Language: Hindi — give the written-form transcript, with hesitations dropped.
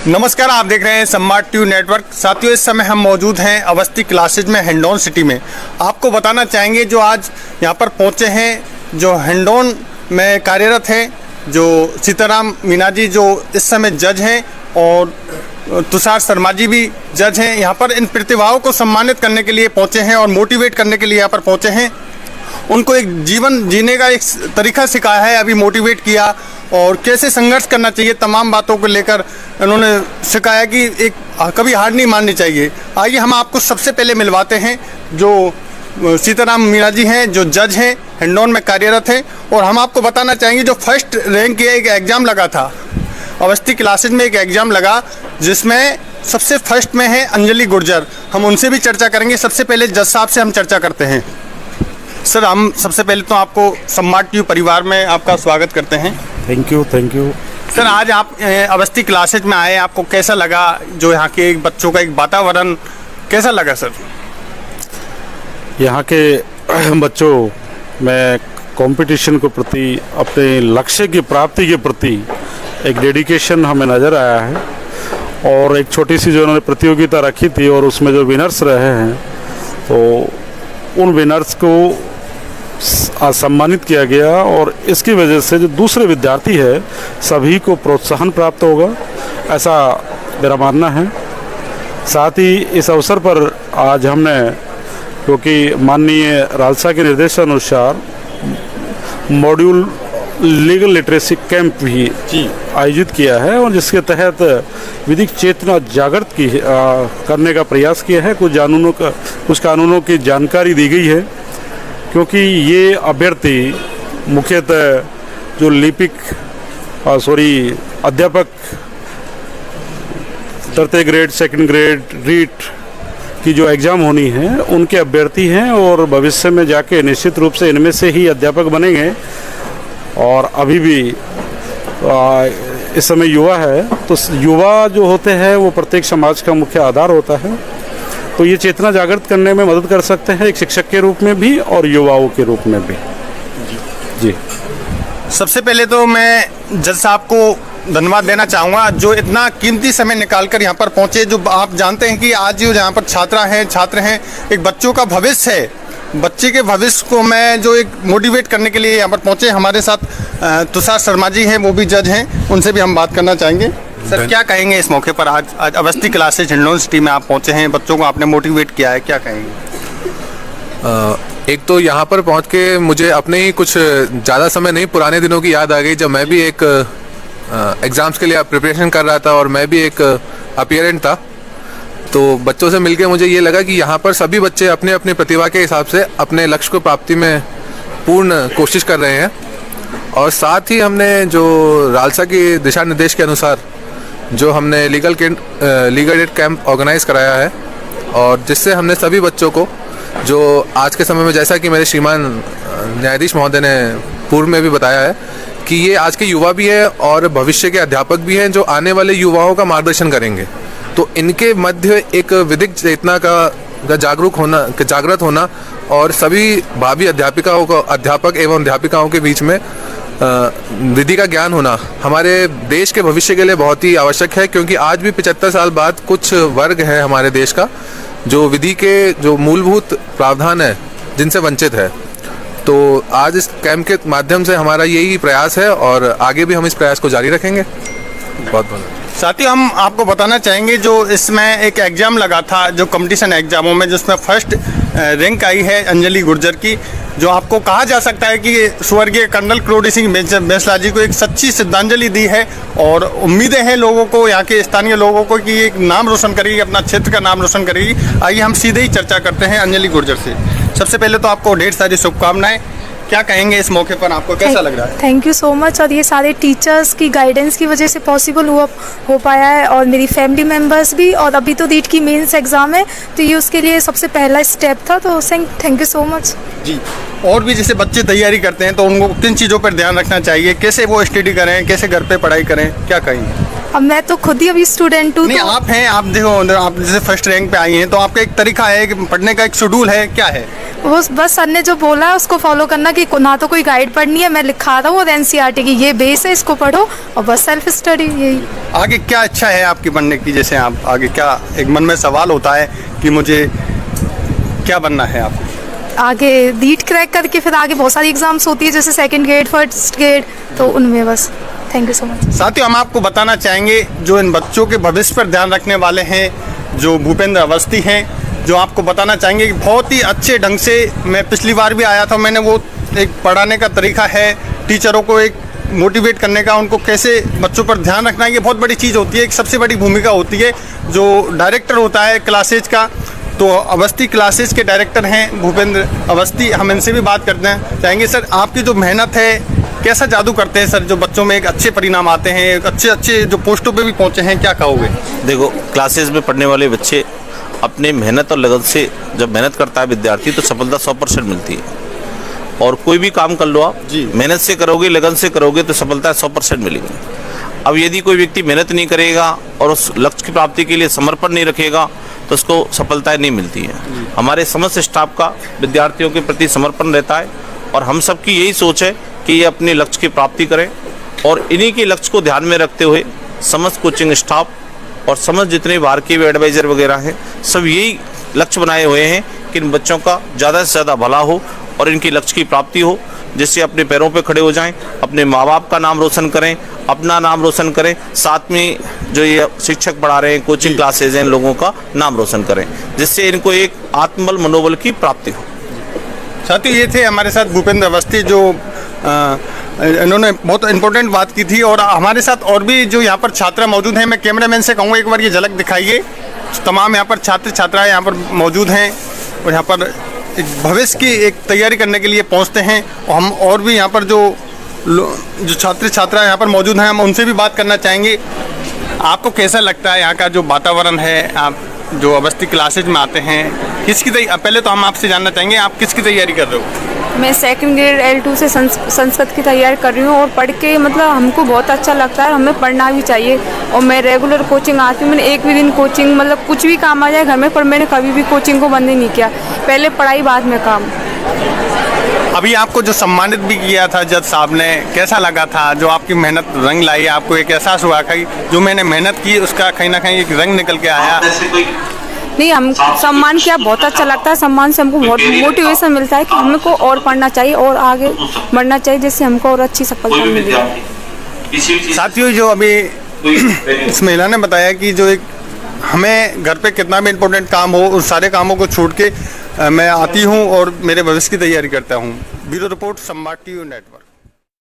नमस्कार, आप देख रहे हैं सम्राट टीवी नेटवर्क। साथियों, इस समय हम मौजूद हैं अवस्थी क्लासेज में, हिंडौन सिटी में। आपको बताना चाहेंगे जो आज यहाँ पर पहुँचे हैं, जो हिंडौन में कार्यरत हैं, जो सीताराम मीना जी जो इस समय जज हैं और तुषार शर्मा जी भी जज हैं। यहाँ पर इन प्रतिभाओं को सम्मानित करने के लिए पहुँचे हैं और मोटिवेट करने के लिए यहाँ पर पहुँचे हैं। उनको एक जीवन जीने का एक तरीका सिखाया है, अभी मोटिवेट किया, और कैसे संघर्ष करना चाहिए तमाम बातों को लेकर उन्होंने सिखाया कि एक कभी हार नहीं माननी चाहिए। आइए हम आपको सबसे पहले मिलवाते हैं जो सीताराम मीना जी हैं, जो जज हैं, हिंडौन में कार्यरत हैं। और हम आपको बताना चाहेंगे जो फर्स्ट रैंक के एक एग्ज़ाम लगा था अवस्थी क्लासेज में, एक एग्ज़ाम लगा जिसमें सबसे फर्स्ट में है अंजलि गुर्जर। हम उनसे भी चर्चा करेंगे। सबसे पहले जज साहब से हम चर्चा करते हैं। सर, हम सबसे पहले तो आपको सम्राट टीवी परिवार में आपका स्वागत करते हैं। Thank you. सर, आज आप अवस्थी क्लासेज में आए, आपको कैसा लगा? जो यहाँ के एक बच्चों का एक वातावरण कैसा लगा सर? यहाँ के बच्चों में कंपटीशन के प्रति, अपने लक्ष्य की प्राप्ति के प्रति एक डेडिकेशन हमें नज़र आया है। और एक छोटी सी जो उन्होंने प्रतियोगिता रखी थी और उसमें जो विनर्स रहे हैं, तो उन विनर्स को सम्मानित किया गया। और इसकी वजह से जो दूसरे विद्यार्थी है सभी को प्रोत्साहन प्राप्त होगा, ऐसा मेरा मानना है। साथ ही इस अवसर पर आज हमने, क्योंकि माननीय रालसा के निर्देशानुसार मॉड्यूल लीगल लिटरेसी कैंप भी आयोजित किया है, और जिसके तहत विधिक चेतना जागृत करने का प्रयास किया है। कुछ कानूनों की जानकारी दी गई है, क्योंकि ये अभ्यर्थी मुख्यतः जो अध्यापक तृतीय ग्रेड, सेकंड ग्रेड, रीट की जो एग्ज़ाम होनी है उनके अभ्यर्थी हैं, और भविष्य में जाके निश्चित रूप से इनमें से ही अध्यापक बनेंगे। और अभी भी इस समय युवा है, तो युवा जो होते हैं वो प्रत्येक समाज का मुख्य आधार होता है। तो ये चेतना जागृत करने में मदद कर सकते हैं, एक शिक्षक के रूप में भी और युवाओं के रूप में भी। जी, सबसे पहले तो मैं जज साहब को धन्यवाद देना चाहूँगा, जो इतना कीमती समय निकालकर यहाँ पर पहुँचे। जो आप जानते हैं कि आज जो यहाँ पर छात्र हैं, एक बच्चों का भविष्य है, बच्चे के भविष्य को मैं जो एक मोटिवेट करने के लिए यहाँ पर पहुँचे। हमारे साथ तुषार शर्मा जी हैं, वो भी जज हैं, उनसे भी हम बात करना चाहेंगे। सर, क्या कहेंगे इस मौके पर? आज अवस्थी क्लासेज हिंडौन सिटी में आप पहुँचे हैं, बच्चों को आपने मोटिवेट किया है, क्या कहेंगे? एक तो यहाँ पर पहुँच के मुझे अपने ही कुछ ज़्यादा समय नहीं, पुराने दिनों की याद आ गई, जब मैं भी एक एग्ज़ाम्स के लिए प्रिपरेशन कर रहा था और मैं भी एक अपीयरेंट था। तो बच्चों से मिलके मुझे ये लगा कि यहाँ पर सभी बच्चे अपने अपने प्रतिभा के हिसाब से अपने लक्ष्य को प्राप्ति में पूर्ण कोशिश कर रहे हैं। और साथ ही हमने जो रालसा के दिशा निर्देश के अनुसार जो हमने लीगल एड कैंप ऑर्गेनाइज कराया है, और जिससे हमने सभी बच्चों को, जो आज के समय में, जैसा कि मेरे श्रीमान न्यायाधीश महोदय ने पूर्व में भी बताया है, कि ये आज के युवा भी हैं और भविष्य के अध्यापक भी हैं, जो आने वाले युवाओं का मार्गदर्शन करेंगे। तो इनके मध्य एक विधिक चेतना का जागृत होना और सभी भावी अध्यापक एवं अध्यापिकाओं के बीच में विधि का ज्ञान होना हमारे देश के भविष्य के लिए बहुत ही आवश्यक है। क्योंकि आज भी 75 साल बाद कुछ वर्ग है हमारे देश का जो विधि के जो मूलभूत प्रावधान है जिनसे वंचित है। तो आज इस कैंप के माध्यम से हमारा यही प्रयास है, और आगे भी हम इस प्रयास को जारी रखेंगे। बहुत बहुत साथियों, हम आपको बताना चाहेंगे जो इसमें एक एग्ज़ाम लगा था, जो कंपटीशन एग्ज़ामों में, जिसमें फर्स्ट रैंक आई है अंजलि गुर्जर की, जो आपको कहा जा सकता है कि स्वर्गीय कर्नल क्रोडी सिंह बैंसला जी को एक सच्ची श्रद्धांजलि दी है। और उम्मीदें हैं लोगों को, यहाँ के स्थानीय लोगों को, कि एक नाम रोशन करेगी, अपना क्षेत्र का नाम रोशन करेगी। आइए हम सीधे ही चर्चा करते हैं अंजलि गुर्जर से। सबसे पहले तो आपको ढेर सारी शुभकामनाएं। क्या कहेंगे इस मौके पर, आपको कैसा लग रहा है? Thank you so much. और ये सारे टीचर्स की गाइडेंस की वजह से पॉसिबल हो पाया है, और मेरी फैमिली मेम्बर्स भी। और अभी तो रीट की मेंस एग्ज़ाम है, तो ये उसके लिए सबसे पहला स्टेप था। तो थैंक यू सो मच जी। और भी जैसे बच्चे तैयारी करते हैं, तो उनको किन चीज़ों पर ध्यान रखना चाहिए? कैसे वो स्टडी करें, कैसे घर पे पढ़ाई करें, क्या कहेंगे? अब मैं तो खुद ही अभी स्टूडेंट हूँ। नहीं, तो आप हैं, आप देखो, आप जैसे फर्स्ट रैंक पे आई हैं, तो आपका एक तरीका है कि पढ़ने का, एक शेड्यूल है, क्या है? वो बस सर ने जो बोला है उसको फॉलो करना, कि ना तो कोई गाइड पढ़नी है, मैं लिखा था वो NCERT की ये बेस है, इसको पढ़ो और बस सेल्फ स्टडी। यही आगे क्या इच्छा है आपकी बनने की? जैसे आप आगे क्या, एक मन में सवाल होता है कि मुझे क्या बनना है आपको? आगे नीट क्रैक करके फिर आगे बहुत सारी एग्जाम्स होती है, जैसे सेकंड ग्रेड, फर्स्ट ग्रेड, तो उनमें बस। Thank you so much. साथियों, हम आपको बताना चाहेंगे जो इन बच्चों के भविष्य पर ध्यान रखने वाले हैं, जो भूपेंद्र अवस्थी हैं, जो आपको बताना चाहेंगे कि बहुत ही अच्छे ढंग से, मैं पिछली बार भी आया था, मैंने वो एक पढ़ाने का तरीका है, टीचरों को एक मोटिवेट करने का, उनको कैसे बच्चों पर ध्यान रखना है, ये बहुत बड़ी चीज़ होती है। एक सबसे बड़ी भूमिका होती है जो डायरेक्टर होता है क्लासेज का, तो अवस्थी क्लासेस के डायरेक्टर हैं भूपेंद्र अवस्थी। हम इनसे भी बात करते हैं चाहेंगे। सर, आपकी जो मेहनत है, कैसा जादू करते हैं सर जो बच्चों में एक अच्छे परिणाम आते हैं, अच्छे जो पोस्टों पे भी पहुंचे हैं, क्या कहोगे? देखो, क्लासेस में पढ़ने वाले बच्चे अपने मेहनत और लगन से जब मेहनत करता है विद्यार्थी, तो सफलता 100% मिलती है। और कोई भी काम कर लो आप, मेहनत से करोगे, लगन से करोगे, तो सफलता 100% मिलेगी। अब यदि कोई व्यक्ति मेहनत नहीं करेगा और उस लक्ष्य की प्राप्ति के लिए समर्पण नहीं रखेगा, तो उसको सफलता नहीं मिलती है। हमारे समस्त स्टाफ का विद्यार्थियों के प्रति समर्पण रहता है और हम सबकी यही सोच है कि ये अपने लक्ष्य की प्राप्ति करें। और इन्हीं के लक्ष्य को ध्यान में रखते हुए समस्त कोचिंग स्टाफ और समस्त जितने बाहर के भी एडवाइज़र वगैरह हैं, सब यही लक्ष्य बनाए हुए हैं कि इन बच्चों का ज़्यादा से ज़्यादा भला हो और इनकी लक्ष्य की प्राप्ति हो, जिससे अपने पैरों पे खड़े हो जाएं, अपने माँ बाप का नाम रोशन करें, अपना नाम रोशन करें, साथ में जो ये शिक्षक पढ़ा रहे हैं, कोचिंग क्लासेज हैं, इन लोगों का नाम रोशन करें, जिससे इनको एक आत्मबल, मनोबल की प्राप्ति हो। साथियों, ये थे हमारे साथ भूपेंद्र अवस्थी, जो इन्होंने बहुत इंपॉर्टेंट बात की थी। और हमारे साथ और भी जो यहाँ पर छात्रा मौजूद हैं, मैं कैमरामैन से कहूँगा एक बार ये झलक दिखाइए। तमाम यहाँ पर छात्र छात्राएँ यहाँ पर मौजूद हैं और यहाँ पर एक भविष्य की एक तैयारी करने के लिए पहुँचते हैं। और हम और भी यहाँ पर जो छात्र छात्रा यहाँ पर मौजूद हैं, हम उनसे भी बात करना चाहेंगे। आपको कैसा लगता है यहाँ का जो वातावरण है? आप जो अवस्थी क्लासेज में आते हैं, किसकी पहले तो हम आपसे जानना चाहेंगे, आप किसकी तैयारी कर रहे हो? मैं सेकंड ग्रेड L2 से संस्कृत की तैयारी कर रही हूँ और पढ़ के मतलब हमको बहुत अच्छा लगता है, हमें पढ़ना भी चाहिए। और मैं रेगुलर कोचिंग आती हूँ, मैंने एक भी दिन कोचिंग, मतलब कुछ भी काम आ जाए घर में, पर मैंने कभी भी कोचिंग को बंद नहीं किया, पहले पढ़ाई बाद में काम। अभी आपको जो सम्मानित भी किया था जज साहब ने, कैसा लगा था? जो आपकी मेहनत रंग लाई, आपको एक एहसास हुआ कि जो मैंने मेहनत की उसका कहीं ना कहीं एक रंग निकल के आया? नहीं, हम सम्मान किया, बहुत अच्छा लगता है। सम्मान से हमको बहुत मोटिवेशन मिलता है कि हमको और पढ़ना चाहिए और आगे बढ़ना चाहिए, जिससे हमको और अच्छी सफलता मिलेगी। साथियों, जो अभी इस महिला ने बताया कि जो एक हमें घर पे कितना भी इम्पोर्टेंट काम हो, उन सारे कामों को छोड़ के मैं आती हूँ और मेरे भविष्य की तैयारी करता हूँ। ब्यूरो रिपोर्ट, सम्राट टीवी नेटवर्क।